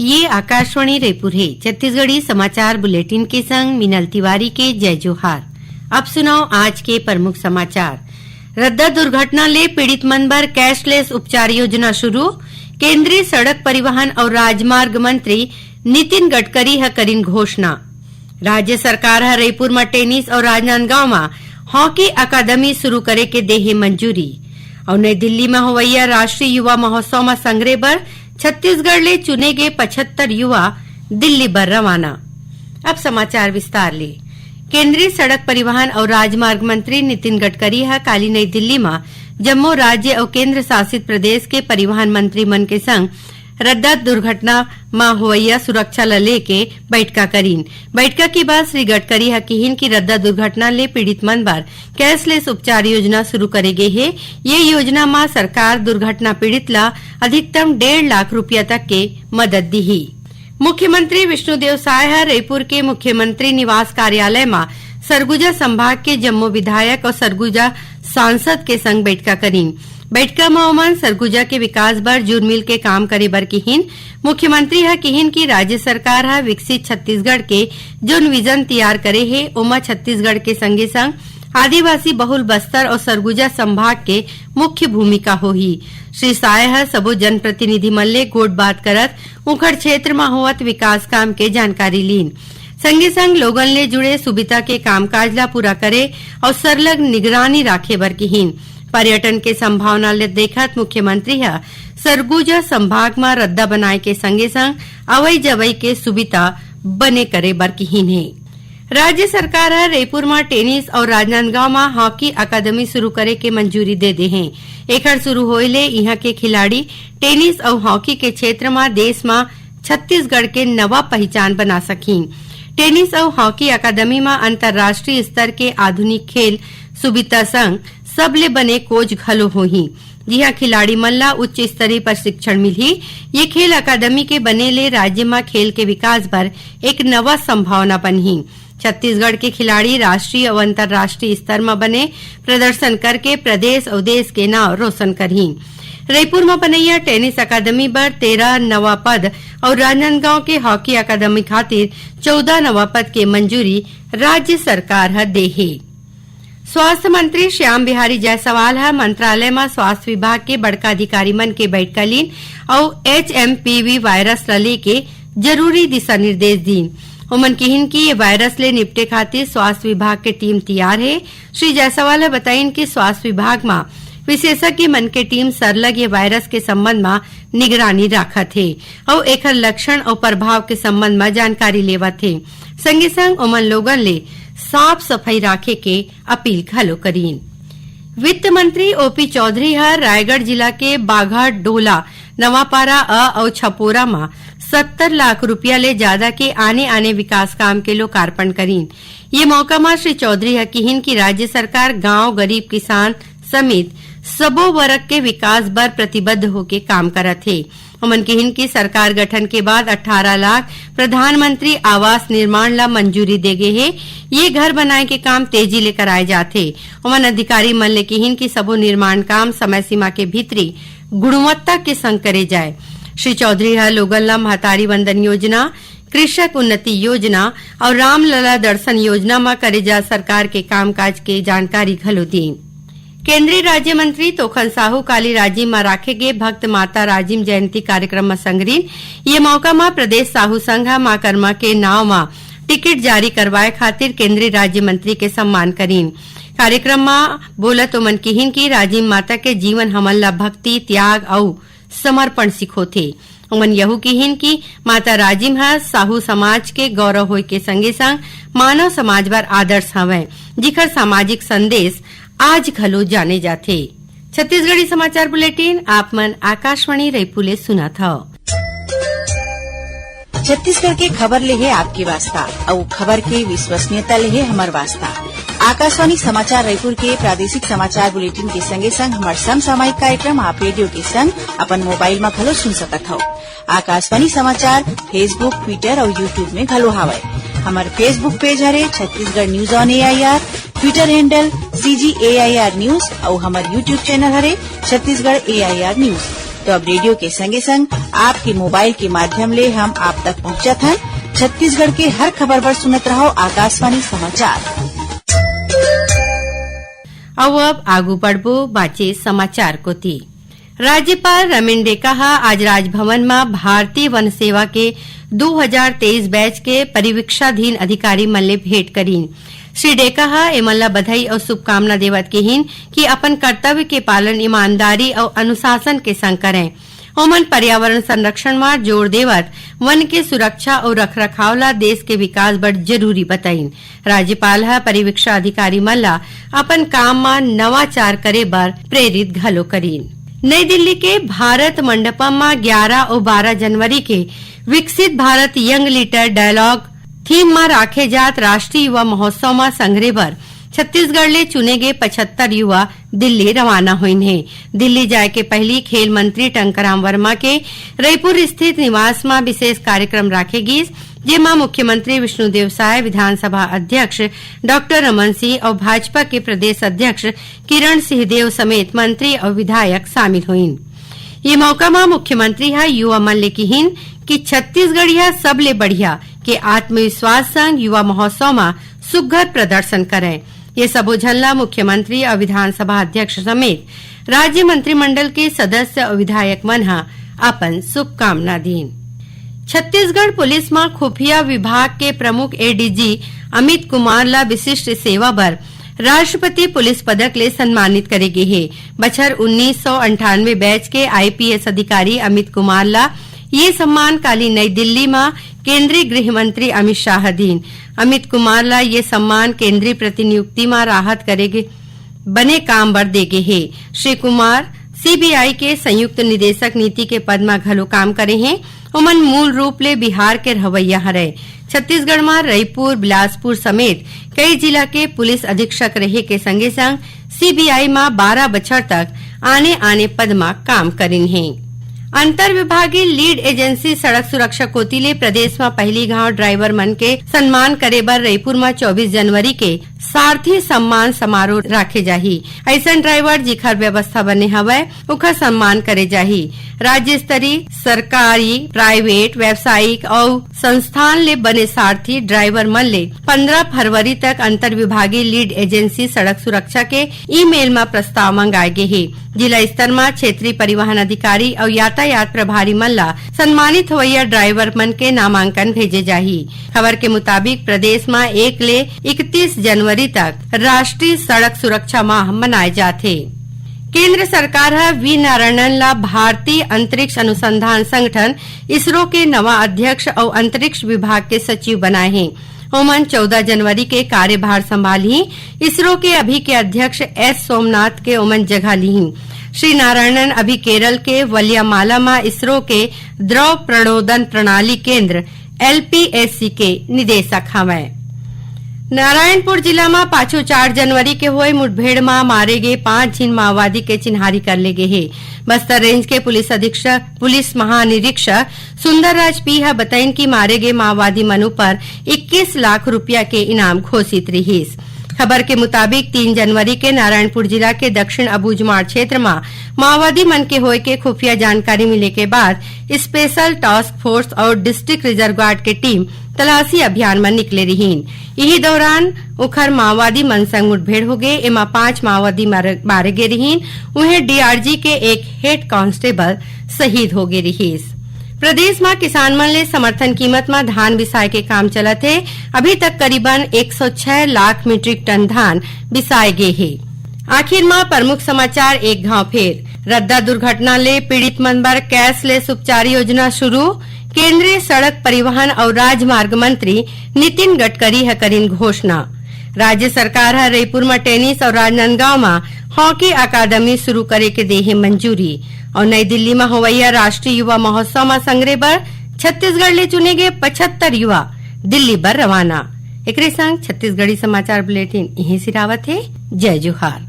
ये आकाशवाणी रायपुर है। छत्तीसगढ़ी समाचार बुलेटिन के संग मिनल तिवारी के जय जोहार। अब सुनाओ आज के प्रमुख समाचार। रद्दा दुर्घटना ले पीड़ित मन बर कैशलेस उपचार योजना शुरू। केंद्रीय सड़क परिवहन और राजमार्ग मंत्री नितिन गडकरी ह करीन घोषणा। राज्य सरकार ह रायपुर में टेनिस और राजनांदगांव में हॉकी अकादमी शुरू करे के देहे मंजूरी। और नई दिल्ली में होवैया राष्ट्रीय युवा महोत्सव में संग्रह बर छत्तीसगढ़ ले चुने गए 75 युवा दिल्ली बर रवाना। अब समाचार विस्तार ले। केंद्रीय सड़क परिवहन और राजमार्ग मंत्री नितिन गडकरी ह काली नई दिल्ली में जम्मू राज्य और केंद्र शासित प्रदेश के परिवहन मंत्री मन के संग रद्दा दुर्घटना में होवैया सुरक्षा ल लेके बैठका करीन। बैठका के बाद श्री गडकरी ह कहिन की रद्दा दुर्घटना ले पीड़ित मन बर कैशलेस उपचार योजना शुरू करे गे हे। ये योजना में सरकार दुर्घटना पीड़ित ला अधिकतम 1.5 लाख रुपया तक के मदद दीही। मुख्यमंत्री विष्णुदेव साय ह रायपुर के मुख्यमंत्री निवास कार्यालय में सरगुजा संभाग के जम्मू विधायक और सरगुजा सांसद के संग बैठका करीन। बैठका में ओमन सरगुजा के विकास बर जुड़ मिल के काम करे बर किहिन। मुख्यमंत्री ह किहिन की राज्य सरकार ह विकसित छत्तीसगढ़ के जोन विजन तैयार करे हे ओमा छत्तीसगढ़ के संगे संग आदिवासी बहुल बस्तर और सरगुजा संभाग के मुख्य भूमिका होही। श्री साय ह सबो जनप्रतिनिधि मन ले गोट बात करत उखड़ क्षेत्र में होवत विकास काम के जानकारी लीन। संगे संग लोगन ले जुड़े सुविधा के कामकाज ला पूरा करे और सरलग निगरानी राखे बर किहिन। पर्यटन के संभावना ले देखत मुख्यमंत्री ह सरगुजा संभाग में रद्दा बनाए के संगे संग अवई जवई के सुविधा बने करे बर किहिन है। राज्य सरकार है रायपुर में टेनिस और राजनांदगांव में हॉकी अकादमी शुरू करे के मंजूरी दे दे हैं। एकर शुरू होए ले यहाँ के खिलाड़ी टेनिस और हॉकी के क्षेत्र में देश में छत्तीसगढ़ के नवा पहचान बना सकीन। टेनिस और हॉकी अकादमी में अंतर्राष्ट्रीय स्तर के आधुनिक खेल सुविधा संग सबले बने कोच घलो होही, जिहा खिलाड़ी मन ला उच्च स्तरीय प्रशिक्षण मिलही। ये खेल अकादमी के बने ले राज्य में खेल के विकास पर एक नवा संभावना बनही। छत्तीसगढ़ के खिलाड़ी राष्ट्रीय और अंतर्राष्ट्रीय स्तर में बने प्रदर्शन करके प्रदेश और देश के नाम रोशन करही। रायपुर में बनैया टेनिस अकादमी पर 13 नवा पद और राजनांदगांव के हॉकी अकादमी खातिर 14 नवा पद के मंजूरी राज्य सरकार ह दे हे। स्वास्थ्य मंत्री श्याम बिहारी जायसवाल ह मंत्रालय में स्वास्थ्य विभाग के बड़का अधिकारी मन के बैठका लीन और HMPV वायरस ला लेके जरूरी दिशा निर्देश दीन। ओमन किहिन की ये वायरस ले निपटे खातिर स्वास्थ्य विभाग के टीम तैयार है। श्री जायसवाल ह बताइन कि स्वास्थ्य विभाग में विशेषज्ञ मन के टीम सरलग ये वायरस के संबंध में निगरानी राखत है और एकर लक्षण और प्रभाव के संबंध में जानकारी लेवत है। संगे संग ओमन लोगन ले साफ सफाई राखे के अपील घलो करीन। वित्त मंत्री ओपी चौधरी ह रायगढ़ जिला के बाघा डोला नवापारा और छपोरा में 70 लाख रुपया ले ज्यादा के आने विकास काम के लोकार्पण करीन। ये मौका में श्री चौधरी ह किहिन की राज्य सरकार गांव गरीब किसान समेत सबो वर्ग के विकास बर प्रतिबद्ध होके काम करत है। ओमन किहिन की सरकार गठन के बाद 18 लाख प्रधानमंत्री आवास निर्माण ला मंजूरी दे गे है। ये घर बनाए के काम तेजी ले कराए जाथे। ओमन अधिकारी मन ले किहिन की सबो निर्माण काम समय सीमा के भीतरी गुणवत्ता के संग करे जाए। श्री चौधरी ह लोगन ला महतारी वंदन योजना, कृषक उन्नति योजना और रामलला दर्शन योजना में करे जा सरकार के कामकाज के जानकारी घलो दी। केंद्रीय राज्य मंत्री तोखन साहू काली राजिम में राखे गे भक्त माता राजिम जयंती कार्यक्रम में संगरीन। ये मौका में प्रदेश साहू संघ मां कर्मा के नाव में टिकट जारी करवाए खातिर केंद्रीय राज्य मंत्री के सम्मान करीन। कार्यक्रम में बोलत ओमन किहिन की राजिम माता के जीवन हमन ला भक्ति, त्याग और समर्पण सिखोथे। ओमन यहू किहिन की माता राजिम ह साहू समाज के गौरव होय के संगे संग मानव समाज बर आदर्श हवय, जिखर सामाजिक संदेश आज घलो जाने जाथे। छत्तीसगढ़ी समाचार बुलेटिन आप मन आकाशवाणी रायपुर ले सुनत हव। छत्तीसगढ़ के खबर ले है आपकी वास्ता और खबर के विश्वसनीयता ले है हमार वास्ता। आकाशवाणी समाचार रायपुर के प्रादेशिक समाचार बुलेटिन के संगे संग हमार समसामयिक कार्यक्रम आप रेडियो के संग अपन मोबाइल में घलो सुन सकत हव। आकाशवाणी समाचार फेसबुक, ट्विटर और यूट्यूब में घलो हावय। हमार फेसबुक पेज हरे Chhattisgarh news on AIR, Twitter handle CGAIR news और हमार यूट्यूब चैनल हरे छत्तीसगढ़ AIR न्यूज। तो अब रेडियो के संगे संग आपके मोबाइल के माध्यम ले हम आप तक पहुँचत हन। छत्तीसगढ़ के हर खबर पर सुनत रहो आकाशवाणी समाचार। अब आगू बढ़बो बाचे समाचार कोती। राज्यपाल रमेन डेकाहा आज राजभवन में भारतीय वन सेवा के 2023 बैच के परिवीक्षाधीन अधिकारी मन ले भेंट करीन। श्री डेकाहा एमन ला बधाई और शुभकामना देवत केहिन कि अपन कर्तव्य के पालन ईमानदारी और अनुशासन के संग करें। ओमन पर्यावरण संरक्षण में जोर देवत वन के सुरक्षा और रखरखाव ला देश के विकास बड़ जरूरी बताइन। राज्यपाल हा परिवीक्षा अधिकारी मन ला अपन काम में नवाचार करे बर प्रेरित घलो करीन। नई दिल्ली के भारत मंडपम में 11 और 12 जनवरी के विकसित Bharat young leader dialogue theme में राखे जात राष्ट्रीय युवा महोत्सव में संग्रह बर छत्तीसगढ़ ले चुने गए 75 युवा दिल्ली रवाना हुईन है। दिल्ली जाए के पहली खेल मंत्री टंकराम वर्मा के रायपुर स्थित निवास में विशेष कार्यक्रम राखे गिस, जेमा मुख्यमंत्री विष्णुदेव साय, विधानसभा अध्यक्ष डॉक्टर रमन सिंह और भाजपा के प्रदेश अध्यक्ष किरण सिंहदेव समेत मंत्री और विधायक शामिल हुईन। ये मौका में मुख्यमंत्री हा युवा मन ले कहिन कि छत्तीसगढ़िया सबले बढ़िया के आत्मविश्वास संग युवा महोत्सव में सुघ्घर प्रदर्शन करें। ये सबो झन ला मुख्यमंत्री और विधानसभा अध्यक्ष समेत राज्य मंत्रिमंडल के सदस्य और विधायक मन हा अपन शुभकामना दीन। छत्तीसगढ़ पुलिस में खुफिया विभाग के प्रमुख एडीजी अमित कुमार ला विशिष्ट सेवा बर राष्ट्रपति पुलिस पदक ले सम्मानित करेगे है। बछर 1998 बैच के आईपीएस अधिकारी अमित कुमार ला ये सम्मान काली नई दिल्ली में केंद्रीय गृह मंत्री अमित शाह दीन। अमित कुमार ला ये सम्मान केंद्रीय प्रतिनियुक्ति में राहत करेगे बने काम बर देगे है। श्री कुमार सीबीआई के संयुक्त निदेशक नीति के पद में घलो काम करे हैं। ओमन मूल रूप ले बिहार के रहवैया हरे। छत्तीसगढ़ में रायपुर, बिलासपुर समेत कई जिला के पुलिस अधीक्षक रहे के संगे संग सीबीआई में 12 बछर तक आने पद में काम करीन है। अंतर विभागीय लीड एजेंसी सड़क सुरक्षा कोती ले प्रदेश में पहली गांव ड्राइवर मन के सम्मान करे बर रायपुर में 24 जनवरी के सारथी सम्मान समारोह राखे जाही। ऐसा ड्राइवर जिखर व्यवस्था बने हवय उखर सम्मान करे जाही। राज्य स्तरीय सरकारी, प्राइवेट, व्यावसायिक और संस्थान ले बने सारथी ड्राइवर मन ले 15 फरवरी तक अंतर विभागीय लीड एजेंसी सड़क सुरक्षा के ईमेल में प्रस्ताव मंगाए गए है। जिला स्तर में क्षेत्रीय परिवहन अधिकारी और यातायात प्रभारी मन ला सम्मानित होइया ड्राइवर मन के नामांकन भेजे जाही। खबर के मुताबिक प्रदेश में 1 ले 31 जनवरी तक राष्ट्रीय सड़क सुरक्षा माह मनाए जाथे। केंद्र सरकार है वी नारायणन ला भारतीय अंतरिक्ष अनुसंधान संगठन इसरो के नवा अध्यक्ष और अंतरिक्ष विभाग के सचिव बनाए हैं। ओमन 14 जनवरी के कार्यभार संभाली। इसरो के अभी के अध्यक्ष एस सोमनाथ के ओमन जगह ली। श्री नारायणन अभी केरल के वलियामाला में इसरो के द्रव प्रणोदन प्रणाली केंद्र एलपीएससी के निदेशक हवय। नारायणपुर जिला में पाछो 4 जनवरी के हुए मुठभेड़ में मारे गए 5 झीन माओवादी के चिन्हारी कर ले गए है। बस्तर रेंज के पुलिस महानिरीक्षक सुंदरराज पी है बताइन कि मारे गए माओवादी मनु पर 21 लाख रुपया के इनाम घोषित रहीस। खबर के मुताबिक 3 जनवरी के नारायणपुर जिला के दक्षिण अबूझमाड़ क्षेत्र में माओवादी मन के होए के खुफिया जानकारी मिले के बाद स्पेशल टास्क फोर्स और डिस्ट्रिक्ट रिजर्व गार्ड के टीम तलाशी अभियान में निकले रहीन। यही दौरान उखर माओवादी मन संग मुठभेड़ हो गए। एमा 5 माओवादी मारे गए रहीन। उन्हें डीआरजी के एक हेड कांस्टेबल शहीद हो गए रहीस। प्रदेश में किसान मन ले समर्थन कीमत में धान बिसाए के काम चलत है। अभी तक करीबन 106 लाख मीट्रिक टन धान बिसाए गए है। आखिर में प्रमुख समाचार एक घाव फेर। रद्दा दुर्घटना ले पीड़ित मन बर कैशलेस उपचार योजना शुरू। केंद्रीय सड़क परिवहन और राजमार्ग मंत्री नितिन गडकरी है करीन घोषणा। राज्य सरकार है रायपुर में टेनिस और राजनांदगांव में हॉकी अकादमी शुरू करे के दे है मंजूरी। और नई दिल्ली में होवैया राष्ट्रीय युवा महोत्सव में संग्रह बर छत्तीसगढ़ ले चुने गए 75 युवा दिल्ली बर रवाना। एकरे संग छत्तीसगढ़ी समाचार बुलेटिन यहीं सिरावत है। जय जोहार।